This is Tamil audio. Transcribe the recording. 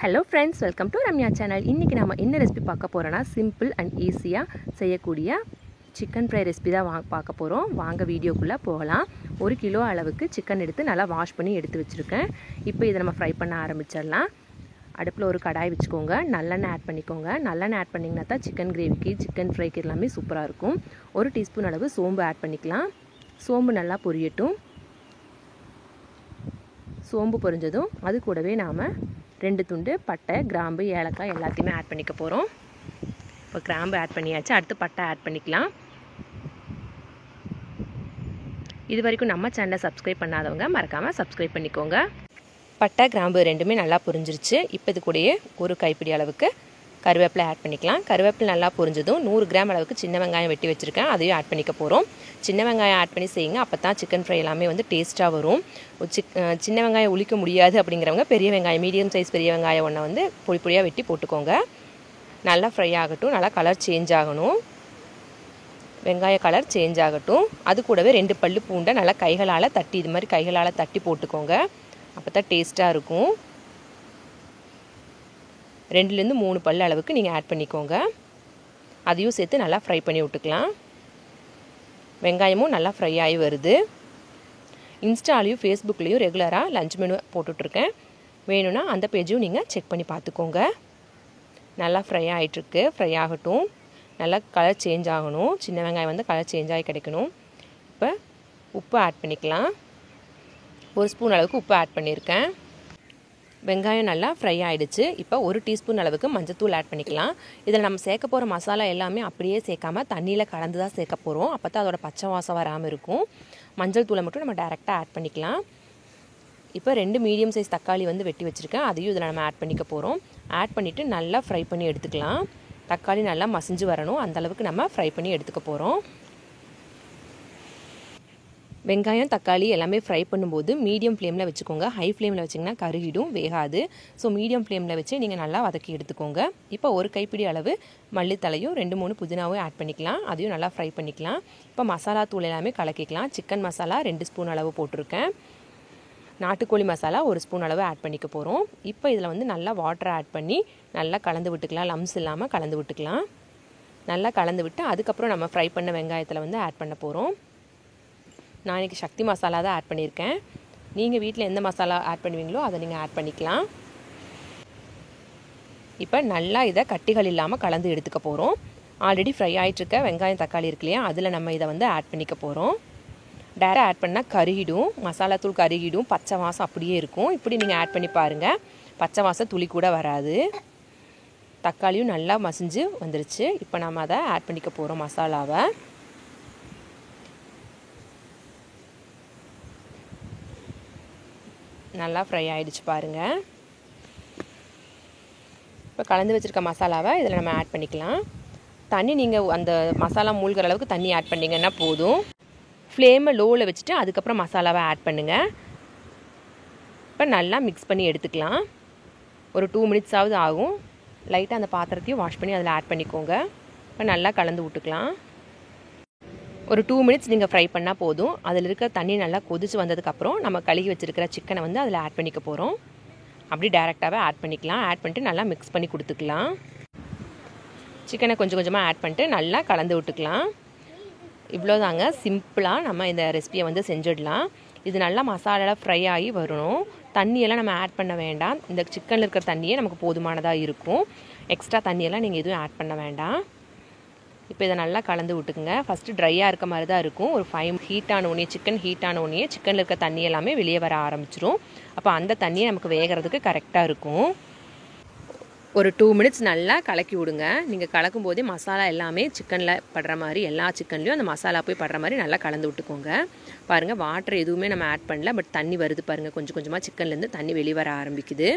Hello friends, welcome to Ramya channel. இன்றைக்கி நம்ம என்ன ரெசிபி பார்க்க போகிறோன்னா, சிம்பிள் அண்ட் ஈஸியாக செய்யக்கூடிய சிக்கன் ஃப்ரை ரெசிபி தான் பார்க்க போகிறோம். வாங்க வீடியோக்குள்ளே போகலாம். 1 கிலோ அளவுக்கு சிக்கன் எடுத்து நல்லா வாஷ் பண்ணி எடுத்து வச்சுருக்கேன். இப்போ இதை நம்ம ஃப்ரை பண்ண ஆரம்பிச்சிடலாம். அடுப்பில் ஒரு கடாய் வச்சுக்கோங்க. நல்லெண்ணெய் ஆட் பண்ணிக்கோங்க. நல்லெண்ணெய் ஆட் பண்ணிங்கன்னா தான் சிக்கன் கிரேவிக்கு, சிக்கன் ஃப்ரைக்கு எல்லாமே சூப்பராக இருக்கும். 1 டீஸ்பூன் அளவு சோம்பு ஆட் பண்ணிக்கலாம். சோம்பு நல்லா பொரியட்டும். சோம்பு பொரிஞ்சதும் அது கூடவே நாம் 2 துண்டு பட்டை, கிராம்பு, ஏலக்காய் எல்லாத்தையுமே ஆட் பண்ணிக்க போகிறோம். இப்போ கிராம்பு ஆட் பண்ணியாச்சு. அடுத்து பட்டை ஆட் பண்ணிக்கலாம். இது வரைக்கும் நம்ம சேனலை சப்ஸ்கிரைப் பண்ணாதவங்க மறக்காமல் சப்ஸ்கிரைப் பண்ணிக்கோங்க. பட்டை, கிராம்பு ரெண்டுமே நல்லா பொரிஞ்சிருச்சு. இப்போ இது கூடயே ஒரு கைப்பிடி அளவுக்கு கருவேப்பிலை ஆட் பண்ணிக்கலாம். கருவேப்பிலை நல்லா பொரிஞ்சதும் 100 கிராம் அளவுக்கு சின்ன வெங்காயம் வெட்டி வச்சுருக்கேன். அதையும் ஆட் பண்ணிக்க போகிறோம். சின்ன வெங்காயம் ஆட் பண்ணி செய்யுங்க. அப்போ தான் சிக்கன் ஃப்ரை எல்லாமே வந்து டேஸ்ட்டாக வரும். சின்ன வெங்காயம் உளிக்க முடியாது அப்படிங்கிறவங்க பெரிய வெங்காயம், மீடியம் சைஸ் பெரிய வெங்காயம் ஒன்றை வந்து பொடி பொடியாக வெட்டி போட்டுக்கோங்க. நல்லா ஃப்ரை ஆகட்டும். நல்லா கலர் சேஞ்ச் ஆகணும். வெங்காய கலர் சேஞ்ச் ஆகட்டும். அது கூடவே 2 பல்லு பூண்டை நல்லா கைகளால் தட்டி, இது மாதிரி கைகளால் தட்டி போட்டுக்கோங்க. அப்போ தான் டேஸ்ட்டாக இருக்கும். 2லேருந்து 3 பல்லு அளவுக்கு நீங்கள் ஆட் பண்ணிக்கோங்க. அதையும் சேர்த்து நல்லா ஃப்ரை பண்ணி விட்டுக்கலாம். வெங்காயமும் நல்லா ஃப்ரை ஆகி வருது. இன்ஸ்டாலையும் ஃபேஸ்புக்லேயும் ரெகுலராக லஞ்ச் மெனு போட்டுட்ருக்கேன். வேணும்னா அந்த பேஜையும் நீங்கள் செக் பண்ணி பார்த்துக்கோங்க. நல்லா ஃப்ரை ஆகிட்டுருக்கு. ஃப்ரை ஆகட்டும். நல்லா கலர் சேஞ்ச் ஆகணும். சின்ன வெங்காயம் வந்து கலர் சேஞ்ச் ஆகி கிடைக்கணும். இப்போ உப்பு ஆட் பண்ணிக்கலாம். 1 ஸ்பூன் அளவுக்கு உப்பு ஆட் பண்ணியிருக்கேன். வெங்காயம் நல்லா ஃப்ரை ஆகிடுச்சு. இப்போ 1 டீஸ்பூன் அளவுக்கு மஞ்சத்தூள் ஆட் பண்ணிக்கலாம். இதில் நம்ம சேர்க்க போகிற மசாலா எல்லாமே அப்படியே சேர்க்காம தண்ணியில் கலந்து தான் சேர்க்க போகிறோம். அப்போ தான் அதோட பச்சை வாசம் வராமல் இருக்கும். மஞ்சள் தூளை மட்டும் நம்ம டைரெக்டாக ஆட் பண்ணிக்கலாம். இப்போ 2 மீடியம் சைஸ் தக்காளி வந்து வெட்டி வச்சுருக்கேன். அதையும் இதில் நம்ம ஆட் பண்ணிக்க போகிறோம். ஆட் பண்ணிவிட்டு நல்லா ஃப்ரை பண்ணி எடுத்துக்கலாம். தக்காளி நல்லா மசிஞ்சு வரணும். அந்தளவுக்கு நம்ம ஃப்ரை பண்ணி எடுத்துக்க போகிறோம். வெங்காயம், தக்காளி எல்லாமே ஃப்ரை பண்ணும்போது மீடியம் ஃப்ளேமில் வச்சுக்கோங்க. ஹை ஃப்ளேமில் வச்சிங்கன்னா கருகிடும், வேகாது. ஸோ மீடியம் ஃப்ளேமில் வச்சு நீங்கள் நல்லா வதக்கி எடுத்துக்கோங்க. இப்போ 1 கைப்பிடி அளவு மல்லித்தலையும் 2-3 புதினாவும் ஆட் பண்ணிக்கலாம். அதையும் நல்லா ஃப்ரை பண்ணிக்கலாம். இப்போ மசாலா தூள் எல்லாமே கலக்கிக்கலாம். சிக்கன் மசாலா 2 ஸ்பூன் அளவு போட்டிருக்கேன். நாட்டுக்கோழி மசாலா 1 ஸ்பூன் அளவு ஆட் பண்ணிக்க போகிறோம். இப்போ இதில் வந்து நல்லா வாட்டர் ஆட் பண்ணி நல்லா கலந்து விட்டுக்கலாம். லம்ஸ் இல்லாமல் கலந்து விட்டுக்கலாம். நல்லா கலந்து விட்டு அதுக்கப்புறம் நம்ம ஃப்ரை பண்ண வெங்காயத்தில் வந்து ஆட் பண்ண போகிறோம். நான் இன்றைக்கி சக்தி மசாலா தான் ஆட் பண்ணியிருக்கேன். நீங்கள் வீட்டில் எந்த மசாலா ஆட் பண்ணுவீங்களோ அதை நீங்கள் ஆட் பண்ணிக்கலாம். இப்போ நல்லா இதை கட்டிகள் இல்லாமல் கலந்து எடுத்துக்க போகிறோம். ஆல்ரெடி ஃப்ரை ஆகிட்டுருக்க வெங்காயம், தக்காளி இருக்கு இல்லையா, அதில் நம்ம இதை வந்து ஆட் பண்ணிக்க போகிறோம். டேரெக்டாக ஆட் பண்ணால் கருகிடும், மசாலா தூள் கருகிடும், பச்சை வாசம் அப்படியே இருக்கும். இப்படி நீங்கள் ஆட் பண்ணி பாருங்கள். பச்சை வாசம் துளி கூட வராது. தக்காளியும் நல்லா மசிஞ்சு வந்துருச்சு. இப்போ நம்ம அதை ஆட் பண்ணிக்க போகிறோம் மசாலாவை. நல்லா ஃப்ரை ஆகிடுச்சு பாருங்கள். இப்போ கலந்து வச்சுருக்க மசாலாவை இதில் நம்ம ஆட் பண்ணிக்கலாம். தண்ணி நீங்கள் அந்த மசாலா மூழ்கிற அளவுக்கு தண்ணி ஆட் பண்ணிங்கன்னா போதும். ஃப்ளேமை லோவில் வச்சுட்டு அதுக்கப்புறம் மசாலாவை ஆட் பண்ணுங்கள். இப்போ நல்லா மிக்ஸ் பண்ணி எடுத்துக்கலாம். ஒரு 2 மினிட்ஸாவது ஆகும். லைட்டாக அந்த பாத்திரத்தையும் வாஷ் பண்ணி அதில் ஆட் பண்ணிக்கோங்க. இப்போ நல்லா கலந்து விட்டுக்கலாம். ஒரு 2 மினிட்ஸ் நீங்கள் ஃப்ரை பண்ணால் போதும். அதில் இருக்கிற தண்ணி நல்லா கொதிச்சு வந்ததுக்கப்புறம் நம்ம கழுகி வச்சுருக்கிற சிக்கனை வந்து அதில் ஆட் பண்ணிக்க போகிறோம். அப்படி டைரெக்டாகவே ஆட் பண்ணிக்கலாம். ஆட் பண்ணிட்டு நல்லா மிக்ஸ் பண்ணி கொடுத்துக்கலாம். சிக்கனை கொஞ்சம் கொஞ்சமாக ஆட் பண்ணிட்டு நல்லா கலந்து விட்டுக்கலாம். இவ்வளோதாங்க, சிம்பிளாக நம்ம இந்த ரெசிபியை வந்து செஞ்சிடலாம். இது நல்லா மசாலாலாம் ஃப்ரை ஆகி வரணும். தண்ணியெல்லாம் நம்ம ஆட் பண்ண வேண்டாம். இந்த சிக்கனில் இருக்கிற தண்ணியே நமக்கு போதுமானதாக இருக்கும். எக்ஸ்ட்ரா தண்ணியெல்லாம் நீங்கள் எதுவும் ஆட் பண்ண வேண்டாம். இப்போ இதை நல்லா கலந்து விட்டுக்குங்க. ஃபஸ்ட்டு ட்ரையாக இருக்க மாதிரி தான் இருக்கும். ஒரு 5 ஹீட்டான உடனே, சிக்கன் ஹீட்டான உடனே சிக்கனில் இருக்க தண்ணி எல்லாமே வெளியே வர ஆரம்பிச்சிரும். அப்போ அந்த தண்ணியை நமக்கு வேகிறதுக்கு கரெக்டாக இருக்கும். ஒரு 2 மினிட்ஸ் நல்லா கலக்கி விடுங்க. நீங்கள் கலக்கும் போதே மசாலா எல்லாமே சிக்கனில் படுற மாதிரி, எல்லா சிக்கன்லேயும் அந்த மசாலா போய் படுற மாதிரி நல்லா கலந்து விட்டுக்கோங்க. பாருங்கள், வாட்டர் எதுவுமே நம்ம ஆட் பண்ணல, பட் தண்ணி வருது பாருங்கள். கொஞ்சம் கொஞ்சமாக சிக்கன்லேருந்து தண்ணி வெளியே வர ஆரம்பிக்குது.